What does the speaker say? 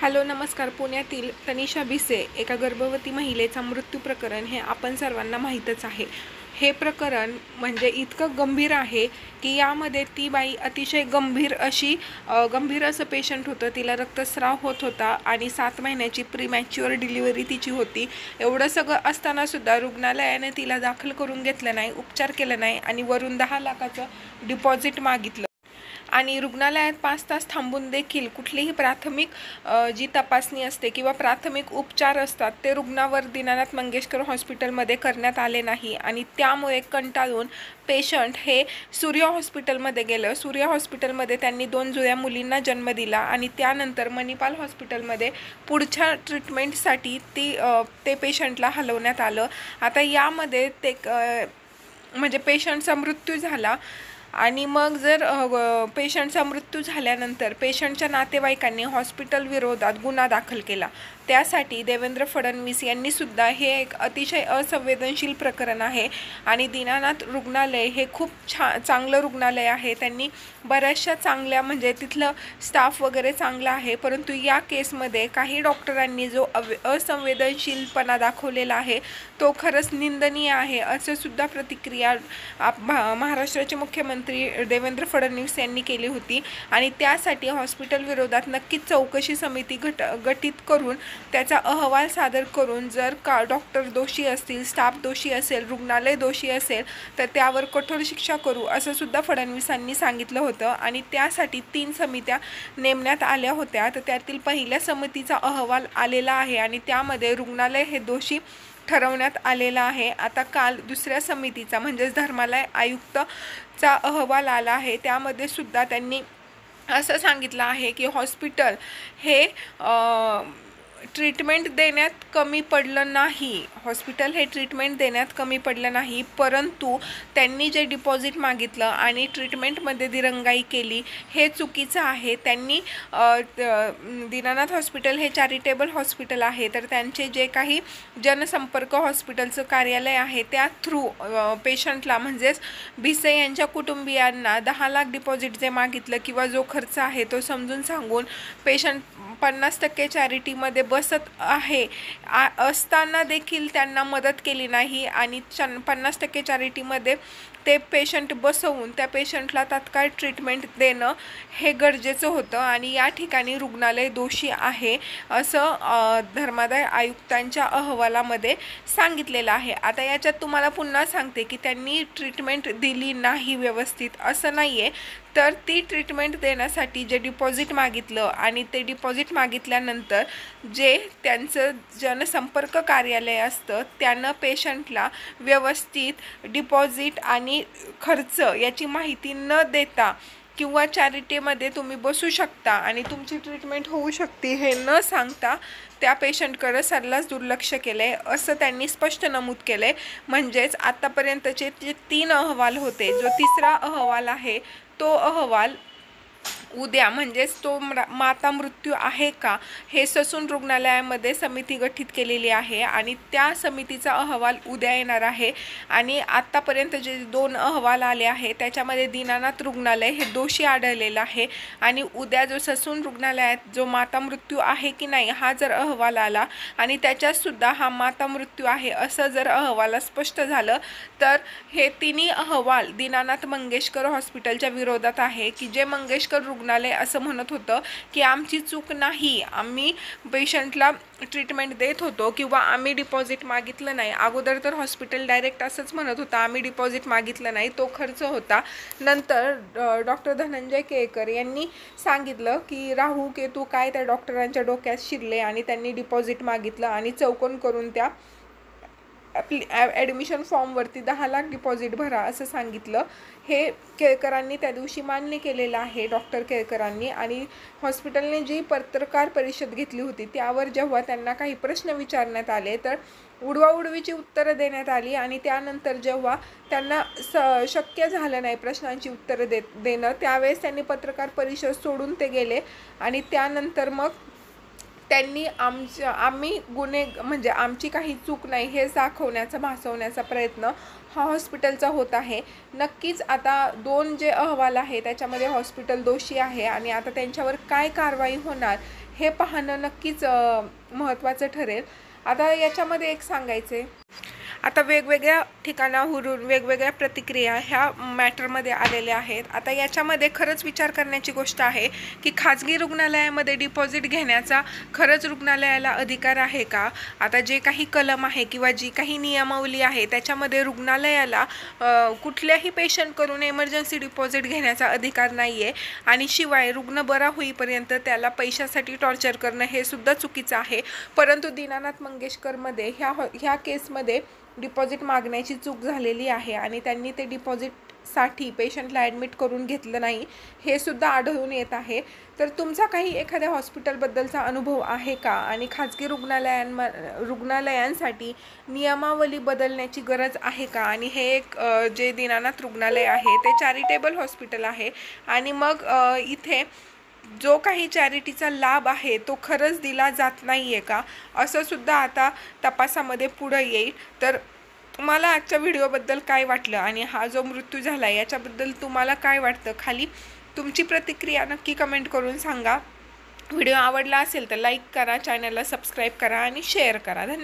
Hello नमस्कार. पुण्यातील तनिषा भिसे एका गर्भवती महिलेचा मृत्यू प्रकरण हे आपण सर्वांना माहीतच आहे. हे प्रकरण म्हणजे इतकं गंभीर आहे की यामध्ये ती बाई अतिशय गंभीर असं पेशंट होतं. तिला रक्तस्राव होत होता आणि 7 महिन्याची प्रीमॅच्युअर डिलिव्हरी तिची होती. एवढं सगळं असतानासुद्धा रुग्णालयाने तिला दाखल करून घेतलं नाही, उपचार केला नाही आणि वरून 10 लाखाचं डिपॉझिट मागितलं. आणि रुग्णालयात 5 तास थांबून देखील कुठलीही प्राथमिक जी तपासणी असते किंवा प्राथमिक उपचार असतात ते रुग्णावर दीनानाथ मंगेशकर हॉस्पिटलमध्ये करण्यात आले नाही. आणि त्यामुळे कंटाळून पेशंट हे सूर्य हॉस्पिटलमध्ये गेलं. सूर्य हॉस्पिटलमध्ये त्यांनी 2 जुळ्या मुलींना जन्म दिला आणि त्यानंतर मणिपाल हॉस्पिटलमध्ये पुढच्या ट्रीटमेंटसाठी ते पेशंटला हलवण्यात आलं. आता यामध्ये म्हणजे पेशंटचा मृत्यू झाला. आणि मग जर पेशंटचा मृत्यू झाल्यानंतर पेशंटच्या नातेवाईकांनी हॉस्पिटल विरोधात गुन्हा दाखल केला. त्यासाठी देवेंद्र फडणवीस यांनी सुद्धा हे एक अतिशय असंवेदनशील प्रकरण आहे. आणि दीनानाथ रुग्णालय हे खूप चांगलं रुग्णालय आहे. त्यांनी बऱ्याचशा चांगल्या म्हणजे तिथलं स्टाफ वगैरे चांगला आहे. परंतु या केसमध्ये काही डॉक्टरांनी जो असंवेदनशीलपणा दाखवलेला आहे तो खरंच निंदनीय आहे, असं सुद्धा प्रतिक्रिया महाराष्ट्राचे मुख्यमंत्री देवेंद्र फडणवीस यांनी केली होती. आणि त्यासाठी हॉस्पिटल विरोधात नक्कीच चौकशी समिती गठीत करून त्याचा अहवाल सादर करून जर का डॉक्टर दोषी असतील, स्टाफ दोषी असेल, रुग्णालय दोषी असेल तर त्यावर कठोर शिक्षा करू असं सुद्धा फडणवीसांनी सांगितलं होतं. आणि त्यासाठी 3 समित्या नेमण्यात आल्या होत्या. तर त्यातील पहिल्या समितीचा अहवाल आलेला आहे आणि त्यामध्ये रुग्णालय हे दोषी ठरवण्यात आलेला आहे. आता काल दुसऱ्या समितीचा म्हणजेच धर्मालय आयुक्तचा अहवाल आला आहे. त्यामध्ये सुद्धा त्यांनी असं सांगितलं आहे की हॉस्पिटल हे ट्रीटमेंट देण्यात कमी पडलं नाही. हॉस्पिटल हे ट्रीटमेंट देण्यात कमी पडलं नाही, परंतु त्यांनी जे डिपॉझिट मागितलं आणि ट्रीटमेंटमध्ये दिरंगाई केली हे चुकीचं आहे. त्यांनी दीनानाथ हॉस्पिटल हे चॅरिटेबल हॉस्पिटल आहे, तर त्यांचे जे काही जनसंपर्क हॉस्पिटलचं कार्यालय आहे त्या थ्रू पेशंटला म्हणजेच भिसे यांच्या कुटुंबियांना 10 लाख डिपॉझिट जे मागितलं किंवा जो खर्च आहे तो समजून सांगून पेशंट 50% चॅरिटीमध्ये बसत आहे असताना देखील त्यांना मदत केली नाही. आणि 50% चॅरिटीमध्ये ते पेशंट बसवून त्या पेशंटला तात्काळ ट्रीटमेंट देणं हे गरजेचं होतं. आणि या ठिकाणी रुग्णालय दोषी आहे असं धर्मादाय आयुक्तांच्या अहवालामध्ये सांगितलेलं आहे. आता याच्यात तुम्हाला पुन्हा सांगते की त्यांनी ट्रीटमेंट दिली नाही व्यवस्थित असं नाही आहे, तर ती ट्रीटमेंट देण्यासाठी जे डिपॉझिट मागितलं आणि ते डिपॉझिट मागितल्यानंतर जे त्यांचं जनसंपर्क कार्यालय असतं त्यानं पेशंटला व्यवस्थित डिपॉझिट आणि खर्च याची माहिती न देता किंवा चॅरिटीमध्ये तुम्ही बसू शकता आणि तुमची ट्रीटमेंट होऊ शकते हे न सांगता त्या पेशंटकडे सरलाच दुर्लक्ष केलं आहे असं त्यांनी स्पष्ट नमूद केलं आहे. म्हणजेच आत्तापर्यंतचे जे 3 अहवाल होते, जो 3रा अहवाल आहे तो अहवाल उद्या म्हणजेच तो माता मृत्यू आहे का हे ससून रुग्णालयामध्ये समिती गठीत केलेली आहे आणि त्या समितीचा अहवाल उद्या येणार आहे. आणि आत्तापर्यंत जे 2 अहवाल आले आहे त्याच्यामध्ये दीनानाथ रुग्णालय हे दोषी आढळलेलं आहे. आणि उद्या जो ससून रुग्णालयात जो माता मृत्यू आहे की नाही हा जर अहवाल आला आणि त्याच्यातसुद्धा हा माता मृत्यू आहे असं जर अहवाला स्पष्ट झालं तर हे 3ही अहवाल दीनानाथ मंगेशकर हॉस्पिटलच्या विरोधात आहे. की जे मंगेशकर रुग्णालय असं म्हणत होतं की आमची चूक नाही, आम्ही पेशंटला ट्रीटमेंट देत होतो किंवा आम्ही डिपॉझिट मागितलं नाही. अगोदर तर हॉस्पिटल डायरेक्ट असंच म्हणत होतं आम्ही डिपॉझिट मागितलं नाही, तो खर्च होता. नंतर डॉक्टर धनंजय केळकर यांनी सांगितलं की राहू केतू काय त्या डॉक्टरांच्या डोक्यात शिरले आणि त्यांनी डिपॉझिट मागितलं आणि चौकोन करून त्या ॲडमिशन फॉर्मवरती 10 लाख डिपॉझिट भरा असं सांगितलं. हे केळकरांनी त्या दिवशी मान्य केलेलं आहे, डॉक्टर केळकरांनी. आणि हॉस्पिटलने जी पत्रकार परिषद घेतली होती त्यावर जेव्हा त्यांना काही प्रश्न विचारण्यात आले तर उडवाउडवीची उत्तरं देण्यात आली. आणि त्यानंतर जेव्हा त्यांना शक्य झालं नाही प्रश्नांची उत्तरं देणं त्यावेळेस त्यांनी पत्रकार परिषद सोडून ते गेले. आणि त्यानंतर मग त्यांनी आम्ही गुन्हे म्हणजे आमची काही चूक नाही हे दाखवण्याचा भासवण्याचा प्रयत्न हा हॉस्पिटलचा होत आहे. नक्कीच आता 2 जे अहवाल आहे त्याच्यामध्ये हॉस्पिटल दोषी आहे आणि आता त्यांच्यावर काय कारवाई होणार हे पाहणं नक्कीच महत्त्वाचं ठरेल. आता याच्यामध्ये एक सांगायचे, आता वेगवेगळ्या ठिकाणावरून वेगवेगळ्या प्रतिक्रिया ह्या मॅटरमध्ये आलेल्या आहेत. आता याच्यामध्ये खरंच विचार करण्याची गोष्ट आहे की खाजगी रुग्णालयामध्ये डिपॉझिट घेण्याचा खरंच रुग्णालयाला अधिकार आहे का? आता जे काही कलम आहे किंवा जी काही नियमावली आहे त्याच्यामध्ये रुग्णालयाला कुठल्याही पेशंटकडून इमर्जन्सी डिपॉझिट घेण्याचा अधिकार नाही आहे आणि शिवाय रुग्ण बरा होईपर्यंत त्याला पैशासाठी टॉर्चर करणं हे सुद्धा चुकीचं आहे. परंतु दीनानाथ मंगेशकरमध्ये ह्या केसमध्ये डिपॉझिट मागण्याची चूक झालेली आहे आणि त्यांनी ते डिपॉझिटसाठी पेशंटला ॲडमिट करून घेतलं नाही हे सुद्धा आढळून येत आहे. तर तुमचा काही एखाद्या हॉस्पिटलबद्दलचा अनुभव आहे का आणि खाजगी रुग्णालयांसाठी नियमावली बदलण्याची गरज आहे का? आणि हे एक जे दीनानाथ रुग्णालय आहे ते चॅरिटेबल हॉस्पिटल आहे आणि मग इथे जो काही चॅरिटीचा लाभ आहे तो खरंच दिला जात नाही आहे का, असं सुद्धा आता तपासामध्ये पुढं येईल. तर तुम्हाला आजच्या व्हिडिओबद्दल काय वाटलं आणि हा जो मृत्यू झाला याच्याबद्दल तुम्हाला काय वाटतं, खाली तुमची प्रतिक्रिया नक्की कमेंट करून सांगा. व्हिडिओ आवडला असेल तर लाईक करा, चॅनलला सबस्क्राईब करा आणि शेअर करा. धन्यवाद.